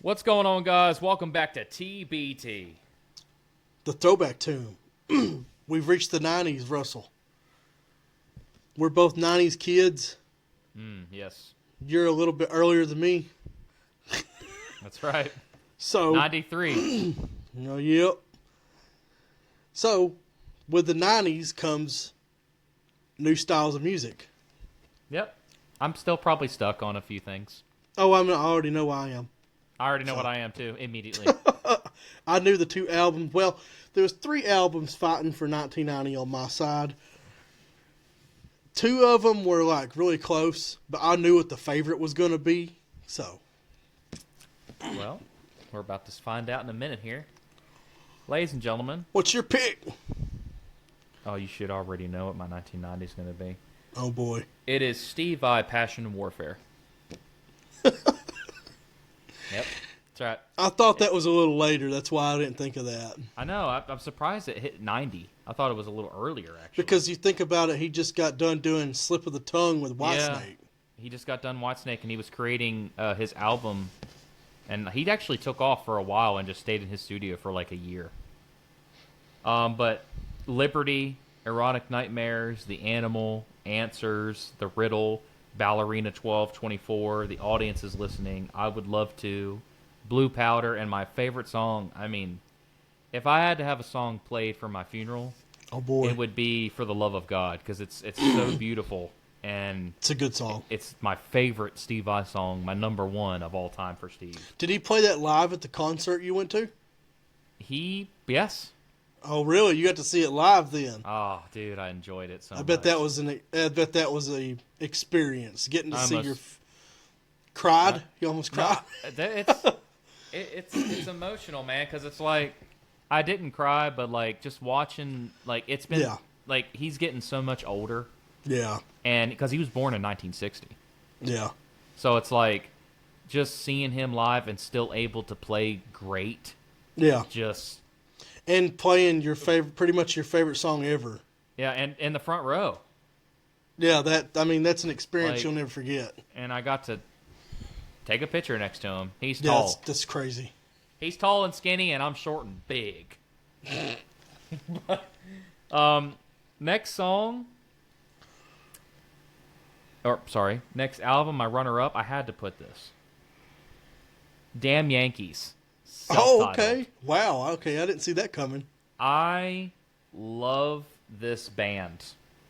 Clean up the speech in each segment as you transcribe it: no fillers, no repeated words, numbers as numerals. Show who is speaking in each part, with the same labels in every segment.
Speaker 1: What's going on, guys? Welcome back to TBT.
Speaker 2: The throwback tune. We've reached the 90s, Russell. We're both 90s kids.
Speaker 1: Yes,
Speaker 2: You're a little bit earlier than me.
Speaker 1: that's right.
Speaker 2: So,
Speaker 1: 93.
Speaker 2: yep. So, with the 90s comes new styles of music.
Speaker 1: Yep. I'm still probably stuck on a few things.
Speaker 2: Oh, I already know I am.
Speaker 1: I already know what I am, too, immediately.
Speaker 2: I knew the two albums. Well, there was three albums fighting for 1990 on my side. Two of them were like really close, but I knew what the favorite was going to be. So,
Speaker 1: Well, we're about to find out in a minute here. Ladies and gentlemen.
Speaker 2: what's your pick?
Speaker 1: Oh, you should already know what my 1990 is going to be.
Speaker 2: Oh boy.
Speaker 1: It is Steve Vai, Passion and Warfare. Yep, that's right.
Speaker 2: I thought that was a little later. That's why I didn't think of that.
Speaker 1: I know. I'm surprised it hit 90. I thought it was a little earlier, actually.
Speaker 2: Because you think about it, he just got done doing Slip of the Tongue with Whitesnake.
Speaker 1: He just got done Whitesnake, and he was creating his album. And he actually took off for a while and just stayed in his studio for like a year. But Liberty, Erotic Nightmares, The Animal, Answers, The Riddle, Ballerina 1224, The Audience is Listening, I Would Love To, Blue Powder, and my favorite song, I mean, if I had to have a song played for my funeral,
Speaker 2: Oh boy.
Speaker 1: it would be For the Love of God, because it's so beautiful. And
Speaker 2: It's a good song.
Speaker 1: it's my favorite Steve Vai song, my number one of all time for Steve.
Speaker 2: Did he play that live at the concert you went to?
Speaker 1: Yes.
Speaker 2: Oh really? You got to see it live then.
Speaker 1: Oh, dude, I enjoyed it so much.
Speaker 2: I bet that was a experience getting to
Speaker 1: I
Speaker 2: see
Speaker 1: almost-
Speaker 2: cried. You almost cried.
Speaker 1: It's emotional, man, because it's like I didn't cry, but like just watching, like it's been
Speaker 2: Yeah.
Speaker 1: like he's getting so much older,
Speaker 2: Yeah.
Speaker 1: and because he was born in 1960,
Speaker 2: Yeah.
Speaker 1: so it's like just seeing him live and still able to play great,
Speaker 2: Yeah.
Speaker 1: just
Speaker 2: And playing pretty much your favorite song ever.
Speaker 1: yeah, and in the front row,
Speaker 2: Yeah, that's an experience
Speaker 1: Like-
Speaker 2: you'll never forget.
Speaker 1: and I got to take a picture next to him. He's
Speaker 2: Yeah,
Speaker 1: tall.
Speaker 2: that's crazy.
Speaker 1: He's tall and skinny, and I'm short and big. Next song, next album, my runner-up. I had to put this. Damn Yankees.
Speaker 2: Oh,
Speaker 1: Self-titled.
Speaker 2: okay. Wow. Okay, I didn't see that coming.
Speaker 1: I love this band.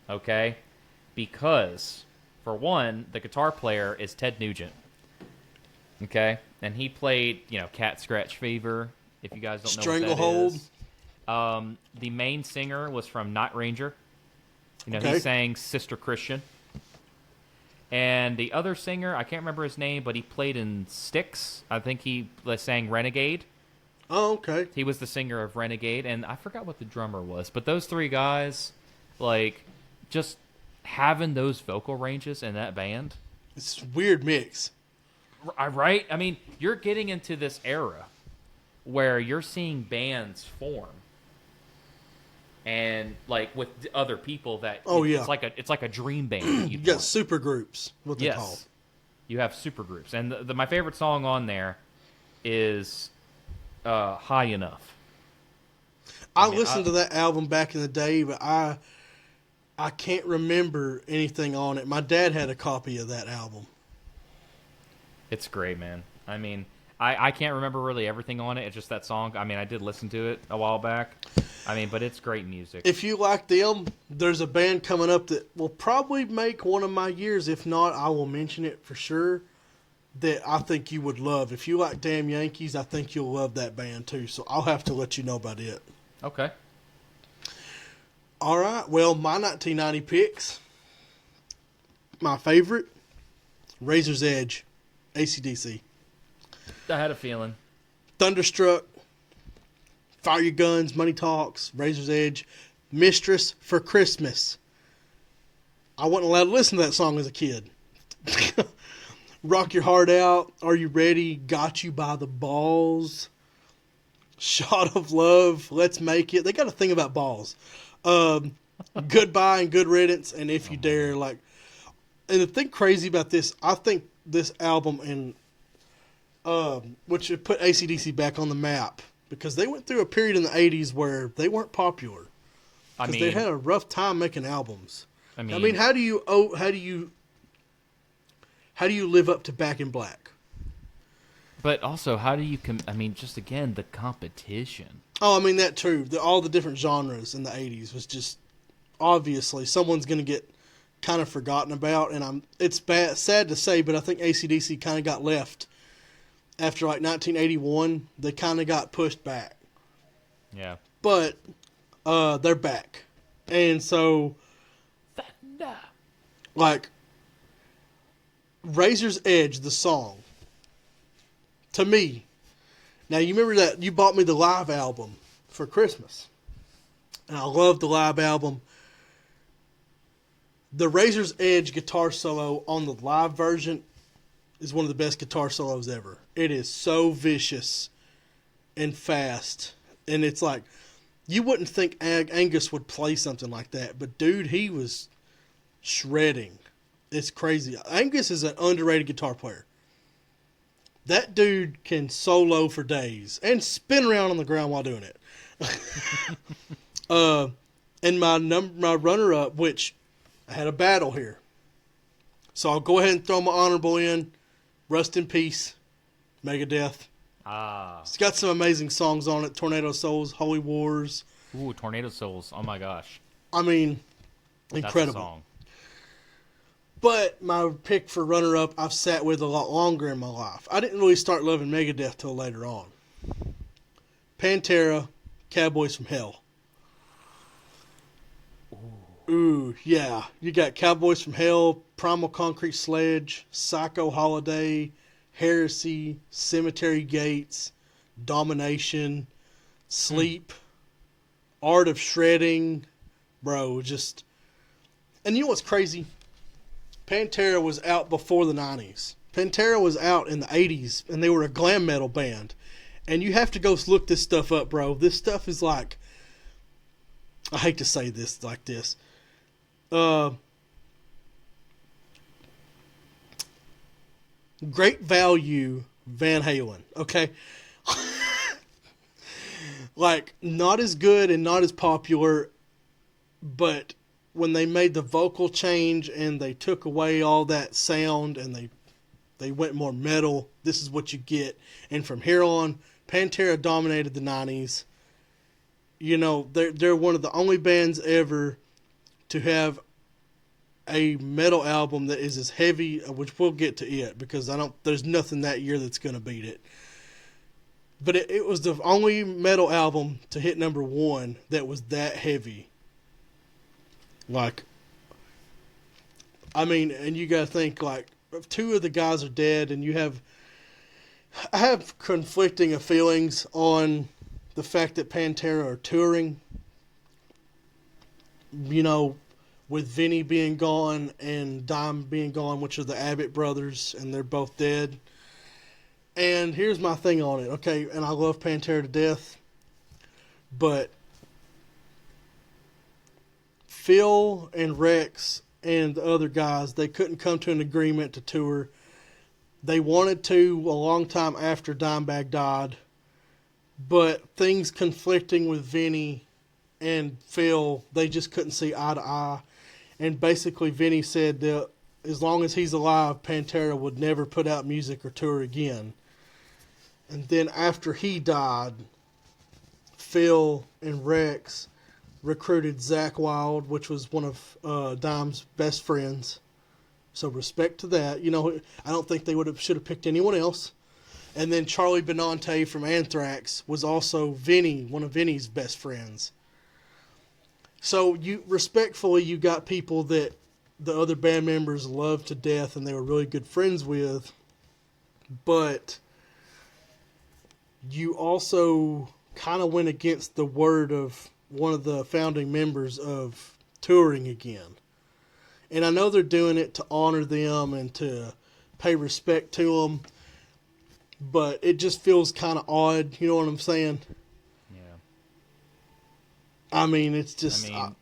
Speaker 1: Okay, because for one, the guitar player is Ted Nugent. Okay, and he played, Cat Scratch Fever. If you guys don't know what that
Speaker 2: Stranglehold.
Speaker 1: is. The main singer was from Night Ranger.
Speaker 2: Okay.
Speaker 1: He sang Sister Christian. And the other singer, I can't remember his name, but he played in Styx. I think he sang Renegade.
Speaker 2: Oh, okay.
Speaker 1: He was the singer of Renegade, and I forgot what the drummer was. But those three guys, like, just having those vocal ranges in that band.
Speaker 2: It's a weird mix.
Speaker 1: Right? I mean, you're getting into this era where you're seeing bands form, and like with other people that
Speaker 2: Oh, yeah.
Speaker 1: it's like a dream band. That
Speaker 2: You
Speaker 1: you'd
Speaker 2: got
Speaker 1: want.
Speaker 2: super groups, what they call.
Speaker 1: Yes, you have super groups, and my favorite song on there is "High Enough."
Speaker 2: I
Speaker 1: mean,
Speaker 2: listened to that album back in the day, but I can't remember anything on it. My dad had a copy of that album.
Speaker 1: It's great, man. I mean, I can't remember really everything on it. It's just that song. I mean, I did listen to it a while back. I mean, but it's great music.
Speaker 2: If you like them, there's a band coming up that will probably make one of my years. If not, I will mention it for sure. That I think you would love. If you like Damn Yankees, I think you'll love that band too. So I'll have to let you know about it.
Speaker 1: Okay.
Speaker 2: All right. Well, my 1990 picks. My favorite, Razor's Edge, AC/DC.
Speaker 1: I had a feeling.
Speaker 2: Thunderstruck, Fire Your Guns, Money Talks, Razor's Edge, Mistress for Christmas. I wasn't allowed to listen to that song as a kid. Rock Your Heart Out, Are You Ready, Got You by the Balls, Shot of Love, Let's Make It. They got a thing about balls. Goodbye and Good Riddance, and If You Dare. And the thing crazy about this, I think this album and which would put AC/DC back on the map because they went through a period in the 80s where they weren't popular
Speaker 1: I
Speaker 2: because
Speaker 1: mean,
Speaker 2: they had a rough time making albums.
Speaker 1: I mean,
Speaker 2: I mean, how do you live up to Back in Black?
Speaker 1: but also, how do you? I mean, just again, the competition.
Speaker 2: Oh, I mean that too. All the different genres in the 80s was just obviously someone's going to get kind of forgotten about, and it's sad to say, but I think AC/DC kind of got left after like 1981. They kind of got pushed back,
Speaker 1: Yeah.
Speaker 2: but they're back, and so like Razor's Edge, the song, to me. Now, you remember that you bought me the live album for Christmas. And I love the live album. The Razor's Edge guitar solo on the live version is one of the best guitar solos ever. It is so vicious and fast. And it's like, you wouldn't think Angus would play something like that. But, dude, he was shredding. It's crazy. Angus is an underrated guitar player. That dude can solo for days and spin around on the ground while doing it. And my runner-up, which I had a battle here. So I'll go ahead and throw my honorable in. Rust in Peace, Megadeth.
Speaker 1: Ah.
Speaker 2: It's got some amazing songs on it. Tornado Souls, Holy Wars.
Speaker 1: Ooh, Tornado Souls. Oh, my gosh.
Speaker 2: I mean,
Speaker 1: That's
Speaker 2: incredible.
Speaker 1: a song.
Speaker 2: But my pick for runner-up, I've sat with a lot longer in my life. I didn't really start loving Megadeth till later on. Pantera, Cowboys from Hell. Ooh, yeah. You got Cowboys from Hell, Primal Concrete Sledge, Psycho Holiday, Heresy, Cemetery Gates, Domination, Sleep, Art of Shredding. Bro, just... And you know what's crazy? Pantera was out before the 90s. Pantera was out in the 80s, and they were a glam metal band. And you have to go look this stuff up, bro. This stuff is like... I hate to say this like this. Great Value Van Halen, okay? Like, not as good and not as popular, but... when they made the vocal change and they took away all that sound and they went more metal, this is what you get. And from here on, Pantera dominated the 90s. You know, they're one of the only bands ever to have a metal album that is as heavy, which we'll get to it because there's nothing that year that's going to beat it. But it was the only metal album to hit number one that was that heavy. Like, I mean, and you got to think, like, two of the guys are dead, and I have conflicting feelings on the fact that Pantera are touring, you know, with Vinny being gone and Dime being gone, which are the Abbott brothers, and they're both dead. And here's my thing on it, okay, and I love Pantera to death, but Phil and Rex and the other guys, they couldn't come to an agreement to tour. They wanted to a long time after Dimebag died, but things conflicting with Vinny and Phil, they just couldn't see eye to eye. And basically Vinny said that as long as he's alive, Pantera would never put out music or tour again. And then after he died, Phil and Rex recruited Zakk Wylde, which was one of Dime's best friends. So respect to that. You know, I don't think they should have picked anyone else. And then Charlie Benante from Anthrax was also one of Vinny's best friends. So you got people that the other band members loved to death and they were really good friends with. But you also kind of went against the word of one of the founding members of touring again. And I know they're doing it to honor them and to pay respect to them, but it just feels kind of odd, you know what I'm saying?
Speaker 1: Yeah.
Speaker 2: I mean, it's just...
Speaker 1: I'll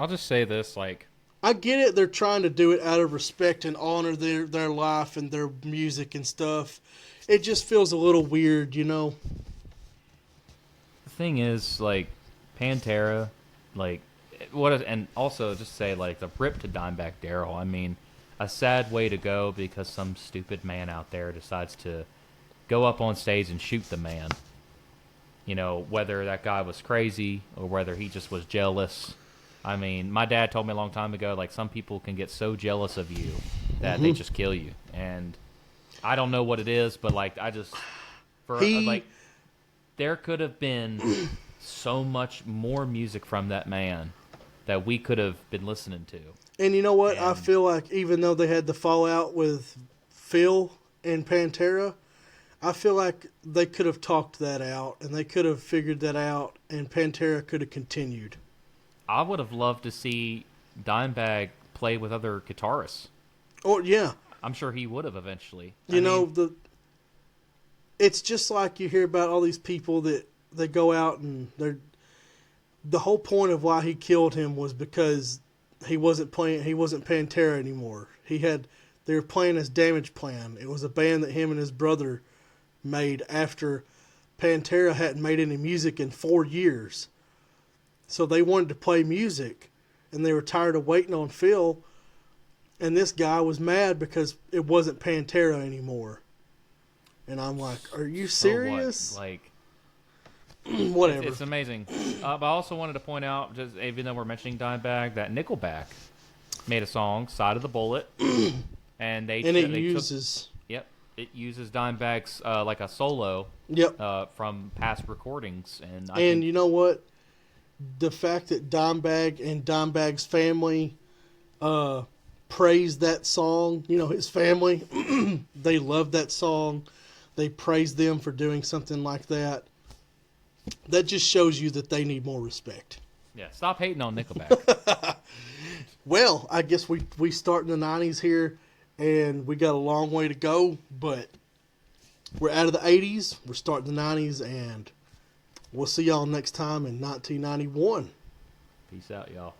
Speaker 1: just say this, like,
Speaker 2: I get it. They're trying to do it out of respect and honor their life and their music and stuff. It just feels a little weird, you know.
Speaker 1: The thing is, like, Pantera, like, and also just say, like, the rip to Dimebag Darrell. I mean, a sad way to go because some stupid man out there decides to go up on stage and shoot the man. You know, whether that guy was crazy or whether he just was jealous. I mean, my dad told me a long time ago, like, some people can get so jealous of you that they just kill you. And I don't know what it is, but, like, like, there could have been so much more music from that man that we could have been listening to.
Speaker 2: And you know what? I feel like even though they had the fallout with Phil and Pantera, I feel like they could have talked that out and they could have figured that out and Pantera could have continued.
Speaker 1: I would have loved to see Dimebag play with other guitarists.
Speaker 2: Oh, yeah.
Speaker 1: I'm sure he would have eventually.
Speaker 2: It's just like you hear about all these people that they go out and the whole point of why he killed him was because he wasn't Pantera anymore. They were playing as Damage Plan. It was a band that him and his brother made after Pantera hadn't made any music in 4 years. So they wanted to play music, and they were tired of waiting on Phil, and this guy was mad because it wasn't Pantera anymore. And I'm like, are you serious?
Speaker 1: So what? Like,
Speaker 2: whatever.
Speaker 1: It's amazing. But I also wanted to point out, just even though we're mentioning Dimebag, that Nickelback made a song, Side of the Bullet, and it uses Dimebag's like a solo from past recordings. And
Speaker 2: you know what? The fact that Dimebag and Dimebag's family praised that song, you know, his family, they loved that song. They praised them for doing something like that. That just shows you that they need more respect.
Speaker 1: Yeah, stop hating on Nickelback.
Speaker 2: Well, I guess we start in the 90s here, and we got a long way to go, but we're out of the 80s, we're starting the 90s, and we'll see y'all next time in 1991.
Speaker 1: Peace out, y'all.